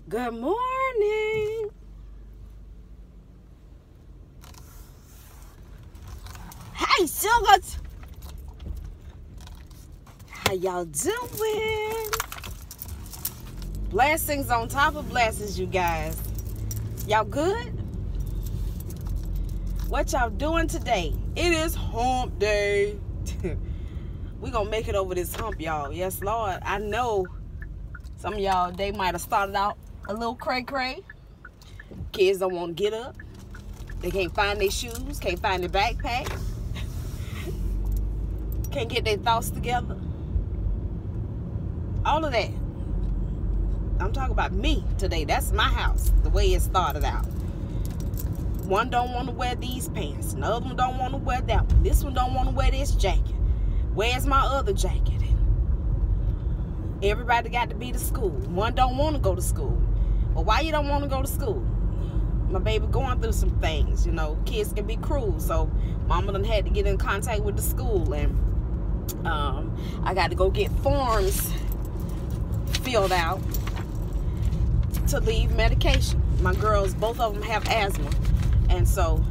Good morning. Hey, sugars. How y'all doing? Blessings on top of blessings, you guys. Y'all good? What y'all doing today? It is hump day. We gonna make it over this hump, y'all. Yes, Lord. I know some of y'all, they might have started out a little cray-cray. Kids don't want to get up. They can't find their shoes, can't find their backpack. Can't get their thoughts together. All of that. I'm talking about me today. That's my house, the way it started out. One don't want to wear these pants. Another one don't want to wear that one. This one don't want to wear this jacket. Where's my other jacket? Everybody got to be to school. One don't want to go to school. Well, why you don't want to go to school? My baby going through some things, you know. Kids can be cruel. So mama done had to get in contact with the school. And I got to go get forms filled out to leave medication. My girls, both of them have asthma. And so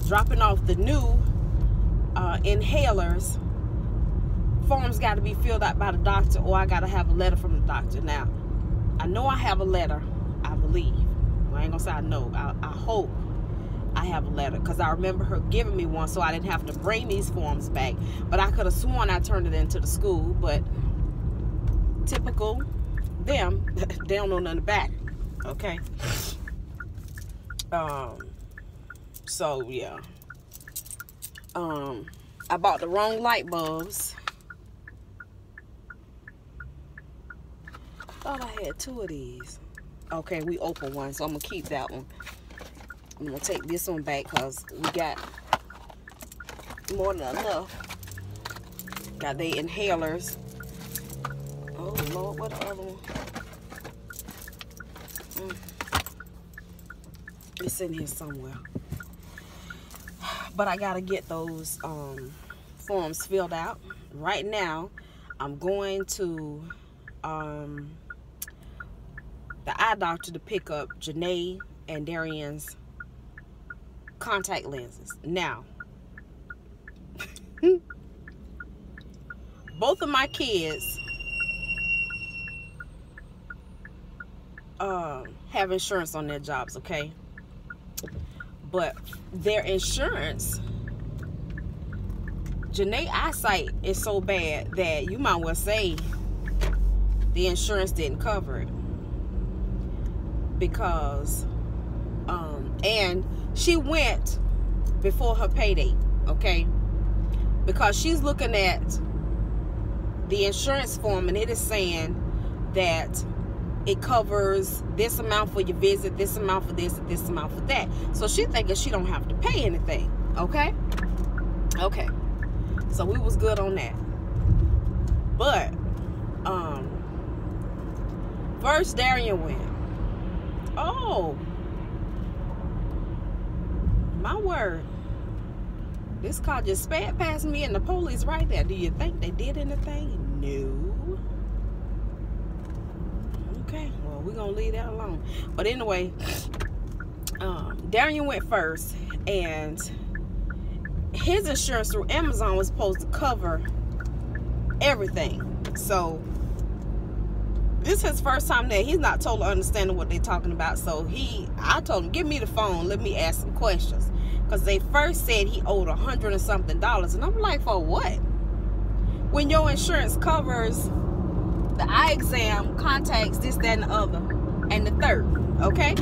dropping off the new inhalers, forms got to be filled out by the doctor, or I got to have a letter from the doctor. Now, I know I have a letter, I believe. Well, I ain't gonna say I know. I hope I have a letter, because I remember her giving me one so I didn't have to bring these forms back. But I could have sworn I turned it into the school, but typical them, they don't know nothing about it. Okay? So, yeah. I bought the wrong light bulbs. Thought I had two of these. Okay, we opened one, so I'm gonna keep that one. I'm gonna take this one back because we got more than enough. Got the inhalers. Oh Lord, what the other one? It's in here somewhere. But I gotta get those forms filled out. Right now, I'm going to the eye doctor to pick up Janae and Darian's contact lenses. Now, both of my kids have insurance on their jobs, okay? But their insurance, Janae's eyesight is so bad that you might well say the insurance didn't cover it. Because and she went before her pay date, okay? Because she's looking at the insurance form and it is saying that it covers this amount for your visit, this amount for this, and this amount for that. So she's thinking she don't have to pay anything, okay? Okay. So we was good on that. But first Darian went. Oh, my word. This car just sped past me and the police right there. Do you think they did anything? No. Okay, well, we're going to leave that alone. But anyway, Darian went first, and his insurance through Amazon was supposed to cover everything. So this is his first time there. He's not totally understanding what they're talking about. So I told him, give me the phone. Let me ask some questions. Because they first said he owed $100 and something. And I'm like, for what? When your insurance covers the eye exam, contacts, this, that, and the other, and the third. Okay?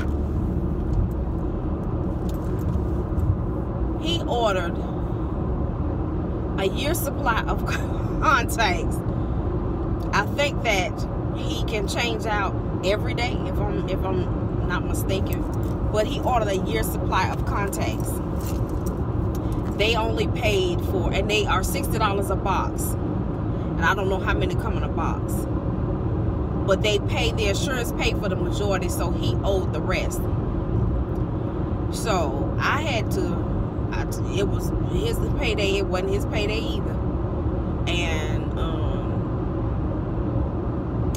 He ordered a year's supply of contacts. I think that he can change out every day, if I'm not mistaken. But he ordered a year's supply of contacts. They only paid for, and they are $60 a box. And I don't know how many come in a box. But the insurance paid for the majority, so he owed the rest. So I had to, it was his payday, it wasn't his payday either. And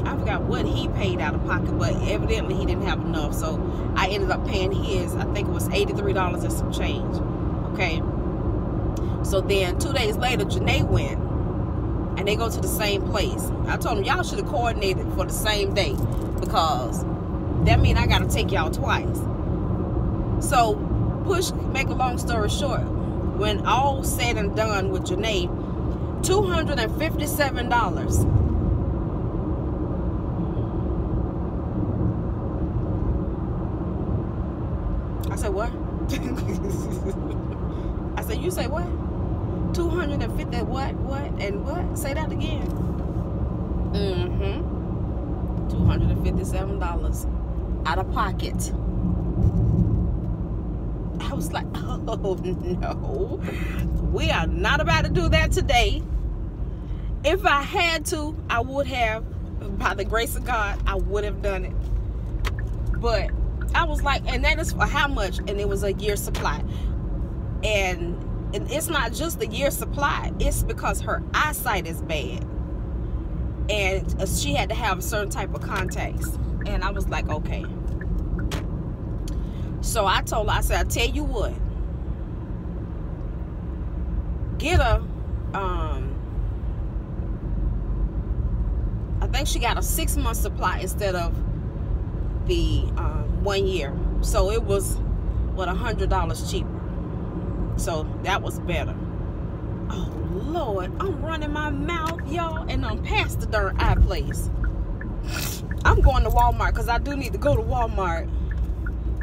I forgot out what he paid out of pocket, but evidently he didn't have enough. So I ended up paying his, I think it was $83 and some change. Okay. So then 2 days later, Janae went, and they go to the same place. I told them, y'all should have coordinated for the same day, because that means I got to take y'all twice. So make a long story short, when all said and done with Janae, $257. I said, what? I said, you say what? 250 what? What? And what? Say that again. $257 out of pocket. I was like, oh no, we are not about to do that today. If I had to, I would have. By the grace of God, I would have done it. But I was like, and that is for how much? And it was a year's supply. And it's not just the year's supply. It's because her eyesight is bad. And she had to have a certain type of contacts. And I was like, okay. So I told her, I said, I tell you what. Get a, I think she got a 6-month supply instead of the 1 year. So it was, what, $100 cheaper. So that was better. Oh Lord, I'm running my mouth, y'all, and I'm past the darn eye place. I'm going to Walmart because I do need to go to Walmart.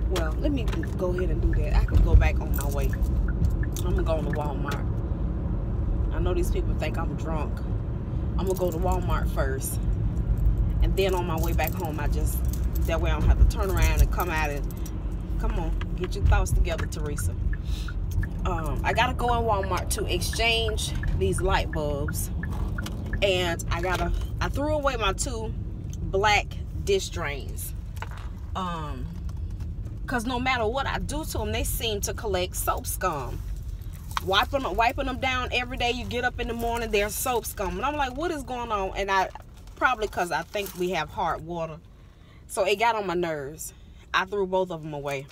Well, let me go ahead and do that. I can go back on my way. I'm going to Walmart. I know these people think I'm drunk. I'm going to go to Walmart first. And then on my way back home, that way I don't have to turn around and come out and, come on, get your thoughts together, Teresa. I got to go in Walmart to exchange these light bulbs. And I threw away my 2 black dish drains. Because no matter what I do to them, they seem to collect soap scum. Wiping them down every day. You get up in the morning, there's soap scum. And I'm like, what is going on? And probably because I think we have hard water. So it got on my nerves. I threw both of them away.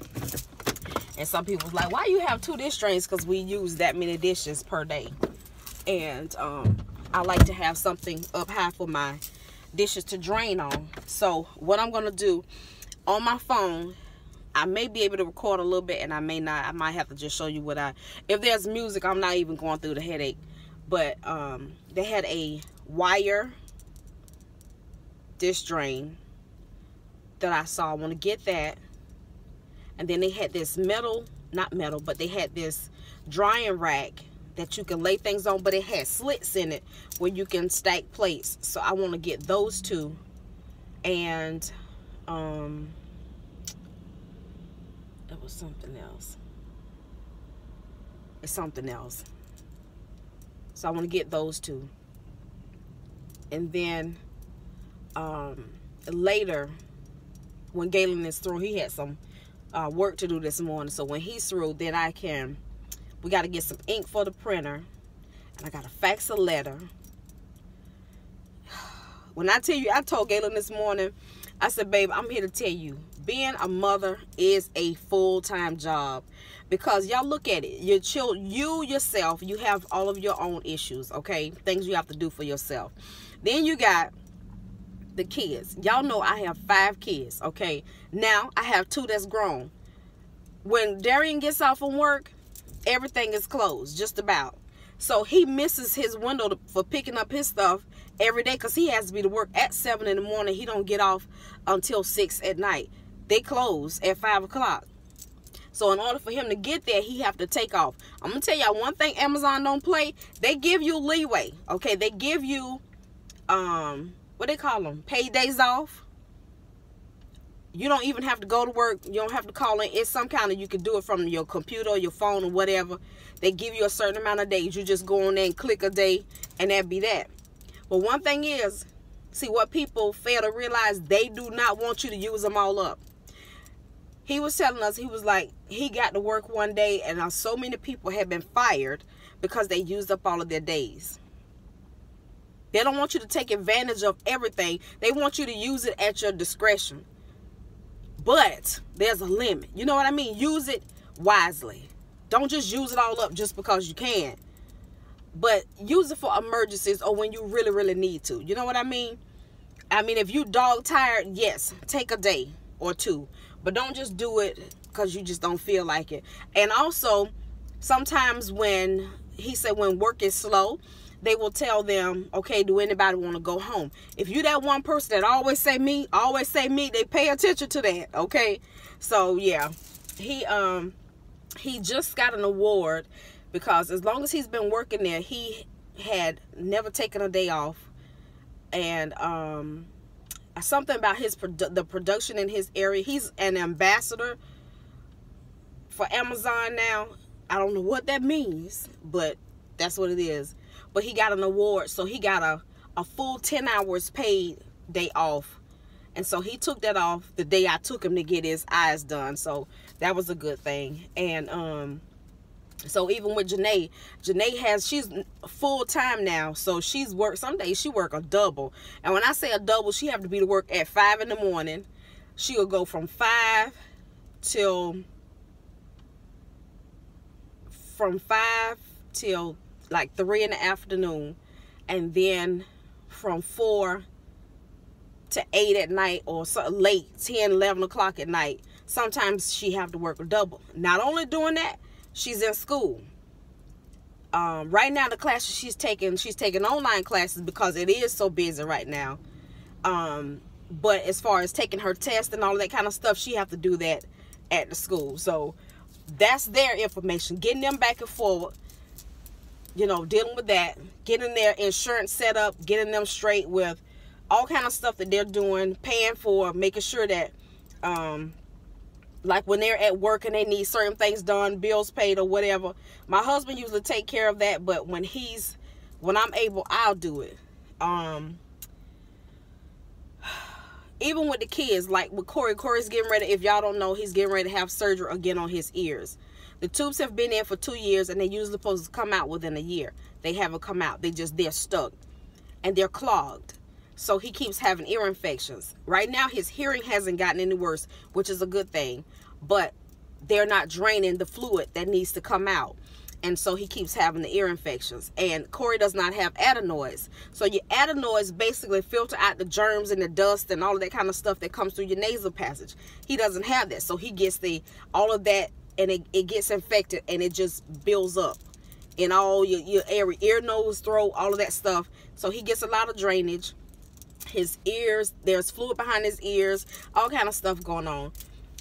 And some people was like, why you have 2 dish drains? Because we use that many dishes per day. And I like to have something up high for my dishes to drain on. So what I'm going to do on my phone, I may be able to record a little bit and I may not. I might have to just show you if there's music, I'm not even going through the headache. But they had a wire dish drain that I saw. I want to get that. And then they had this not metal, but they had this drying rack that you can lay things on, but it had slits in it where you can stack plates. So I want to get those 2. And it was something else. It's something else. So I want to get those 2. And then later, when Galen is through, he had some work to do this morning. So when he's through, then we got to get some ink for the printer. And I got to fax a letter. When I tell you, I told Galen this morning, I said, babe, I'm here to tell you, being a mother is a full-time job. Because y'all look at it, your children, you yourself, you have all of your own issues, okay? Things you have to do for yourself. Then you got the kids. Y'all know I have 5 kids, okay? Now I have 2 that's grown. When Darian gets off from work, everything is closed, just about. So he misses his window for picking up his stuff every day because he has to be to work at 7 in the morning. He don't get off until 6 at night. They close at 5 o'clock. So in order for him to get there, he have to take off. I'm going to tell y'all one thing Amazon don't play. They give you leeway, okay? They give you, what they call them? Paid days off. You don't even have to go to work. You don't have to call in. It's some kind of, you can do it from your computer or your phone or whatever. They give you a certain amount of days. You just go on there and click a day and that be that. But one thing is, see what people fail to realize, they do not want you to use them all up. He was telling us, he was like, he got to work one day and so many people had been fired because they used up all of their days. They don't want you to take advantage of everything. They want you to use it at your discretion. But there's a limit. You know what I mean? Use it wisely. Don't just use it all up just because you can. But use it for emergencies or when you really, really need to. You know what I mean? I mean, if you dog tired, yes, take a day or two. But don't just do it because you just don't feel like it. And also, sometimes when he said when work is slow, they will tell them, okay, do anybody want to go home? If you that one person that always say me, they pay attention to that, okay? So, yeah, he just got an award because as long as he's been working there, he had never taken a day off. And something about the production in his area. He's an ambassador for Amazon now. I don't know what that means, but that's what it is. But he got an award, so he got a full 10 hours paid day off. And so he took that off the day I took him to get his eyes done. So that was a good thing. And so even with Janae she's full time now. So she's worked, some days she work a double. And when I say a double, she have to be to work at 5 in the morning. She'll go from 5 till like 3 in the afternoon, and then from 4 to 8 at night, or so late 10, 11 o'clock at night. Sometimes she have to work a double. Not only doing that, she's in school. Right now the classes she's taking online classes because it is so busy right now. But as far as taking her test and all that kind of stuff, she have to do that at the school. So that's their information, getting them back and forward, you know, dealing with that, getting their insurance set up, getting them straight with all kind of stuff that they're doing, paying for, making sure that, like when they're at work and they need certain things done, bills paid or whatever. My husband usually take care of that, but when I'm able, I'll do it. Even with the kids, like with Corey's getting ready, if y'all don't know, he's getting ready to have surgery again on his ears. The tubes have been in for 2 years, and they're usually supposed to come out within a year. They haven't come out. They're stuck, and they're clogged. So he keeps having ear infections. Right now, his hearing hasn't gotten any worse, which is a good thing. But they're not draining the fluid that needs to come out. And so he keeps having the ear infections. And Corey does not have adenoids. So your adenoids basically filter out the germs and the dust and all of that kind of stuff that comes through your nasal passage. He doesn't have that. So he gets all of that, and it gets infected, and it just builds up in all your area, ear, nose, throat, all of that stuff. So he gets a lot of drainage. His ears, there's fluid behind his ears, all kind of stuff going on.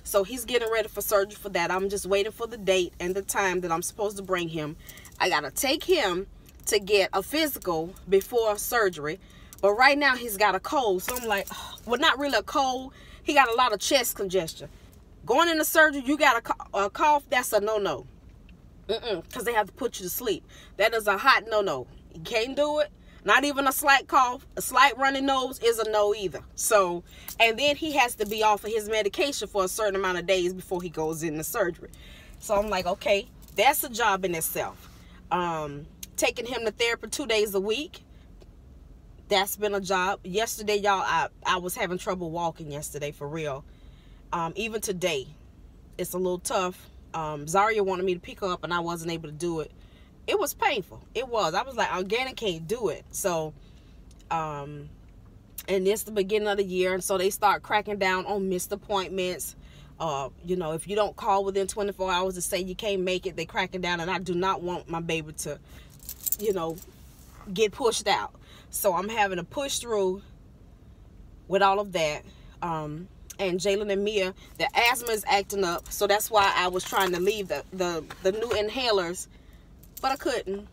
So he's getting ready for surgery for that. I'm just waiting for the date and the time that I'm supposed to bring him. I got to take him to get a physical before surgery. But right now he's got a cold. So I'm like, well, not really a cold. He got a lot of chest congestion. Going into surgery, you got a cough, that's a no-no. Because they have to put you to sleep. That is a hot no-no. You can't do it. Not even a slight cough, a slight runny nose is a no either. So, and then he has to be off of his medication for a certain amount of days before he goes into surgery. So I'm like, okay, that's a job in itself. Taking him to therapy 2 days a week, that's been a job. Yesterday, y'all, I was having trouble walking yesterday, for real. Even today, it's a little tough. Zaria wanted me to pick her up, and I wasn't able to do it. It was painful. It was. I was like, Organic can't do it. So, and it's the beginning of the year, and so they start cracking down on missed appointments. You know, if you don't call within 24 hours to say you can't make it, they cracking down, and I do not want my baby to, you know, get pushed out. So I'm having to push through with all of that. And Jalen and Mia, the asthma is acting up, so that's why I was trying to leave the new inhalers, but I couldn't.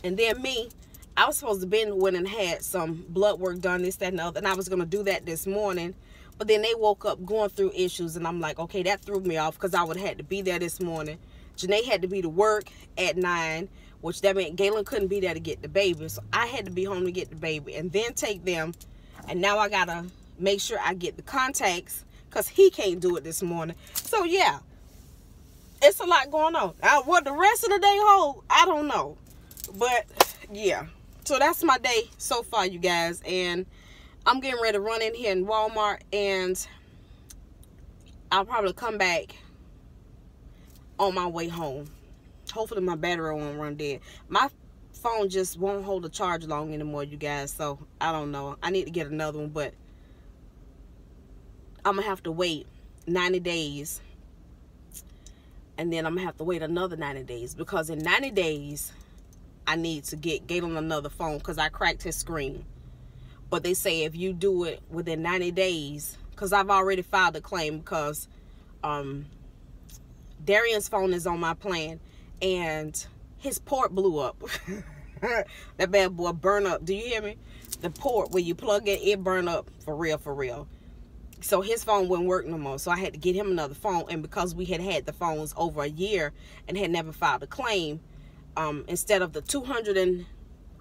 And then me, I was supposed to been went and had some blood work done, this, that, and the other, and I was going to do that this morning, but then they woke up going through issues, and I'm like, okay, that threw me off, because I would have had to be there this morning. Janae had to be to work at 9, which that meant Galen couldn't be there to get the baby, so I had to be home to get the baby, and then take them, and now I got to make sure I get the contacts, because he can't do it this morning. So, yeah. It's a lot going on. Now, what the rest of the day hold, I don't know. But, yeah. So that's my day so far, you guys. And I'm getting ready to run in here in Walmart, and I'll probably come back on my way home. Hopefully my battery won't run dead. My phone just won't hold a charge long anymore, you guys. So I don't know. I need to get another one, but I'm gonna have to wait 90 days. And then I'm gonna have to wait another 90 days, because in 90 days I need to get Galen another phone, because I cracked his screen. But they say if you do it within 90 days, because I've already filed a claim, because Darian's phone is on my plan, and his port blew up. That bad boy burned up. Do you hear me? The port where you plug it, it burned up for real, for real. So his phone wouldn't work no more. So I had to get him another phone. And because we had had the phones over a year and had never filed a claim, instead of the $200 and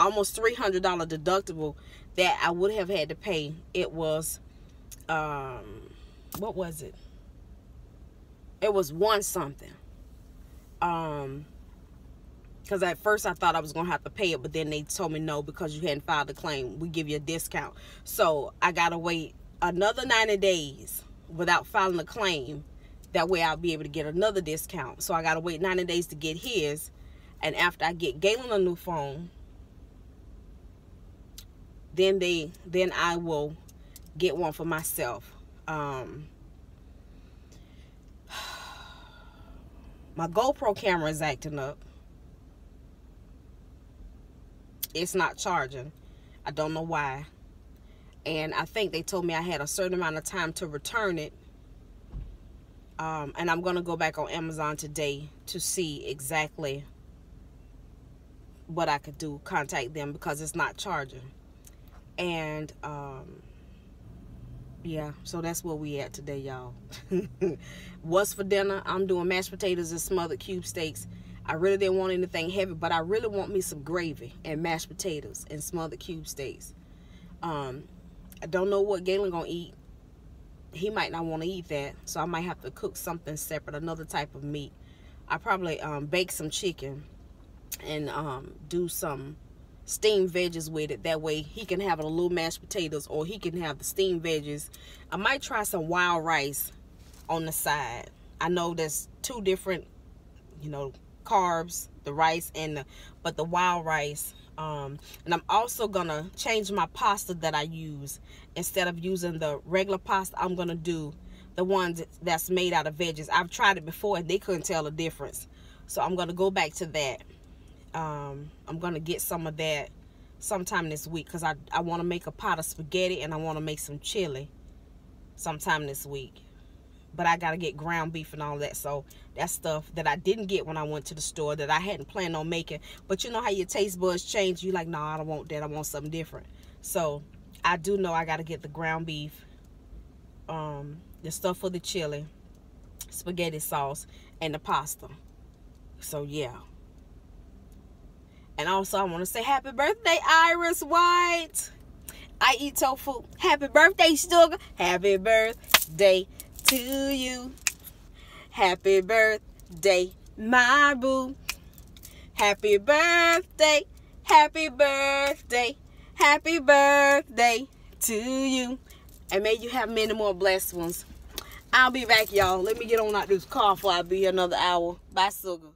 almost $300 deductible that I would have had to pay, it was what was it? It was one something. Because at first I thought I was going to have to pay it, but then they told me no, because you hadn't filed a claim, we give you a discount. So I got to wait another 90 days without filing a claim. That way I'll be able to get another discount. So I got to wait 90 days to get his. And after I get Galen a new phone, then I will get one for myself. My GoPro camera is acting up. It's not charging. I don't know why. And I think they told me I had a certain amount of time to return it. And I'm going to go back on Amazon today to see exactly what I could do. Contact them, because it's not charging. And yeah, so that's where we at today, y'all. What's for dinner? I'm doing mashed potatoes and smothered cube steaks. I really didn't want anything heavy, but I really want me some gravy and mashed potatoes and smothered cube steaks. I don't know what Galen gonna eat. He might not want to eat that, so I might have to cook something separate, another type of meat. I probably bake some chicken and do some steamed veggies with it. That way he can have a little mashed potatoes, or he can have the steamed veggies. I might try some wild rice on the side. I know there's two different, you know, carbs, the rice and the wild rice. And I'm also gonna change my pasta that I use. Instead of using the regular pasta, I'm gonna do the one that's made out of veggies. I've tried it before and they couldn't tell the difference, so I'm gonna go back to that. I'm gonna get some of that sometime this week, because I want to make a pot of spaghetti and I want to make some chili sometime this week. But I gotta get ground beef and all that. So that's stuff that I didn't get when I went to the store, that I hadn't planned on making. But you know how your taste buds change. You like, no, I don't want that. I want something different. So I do know I gotta get the ground beef, the stuff for the chili, spaghetti sauce, and the pasta. So yeah. And also I want to say happy birthday, Iris White. I eat tofu. Happy birthday, sugar. Happy birthday to you. Happy birthday, my boo. Happy birthday, happy birthday, happy birthday to you. And may you have many more blessed ones. I'll be back, y'all. Let me get on out this car before I be here another hour. Bye, sugar.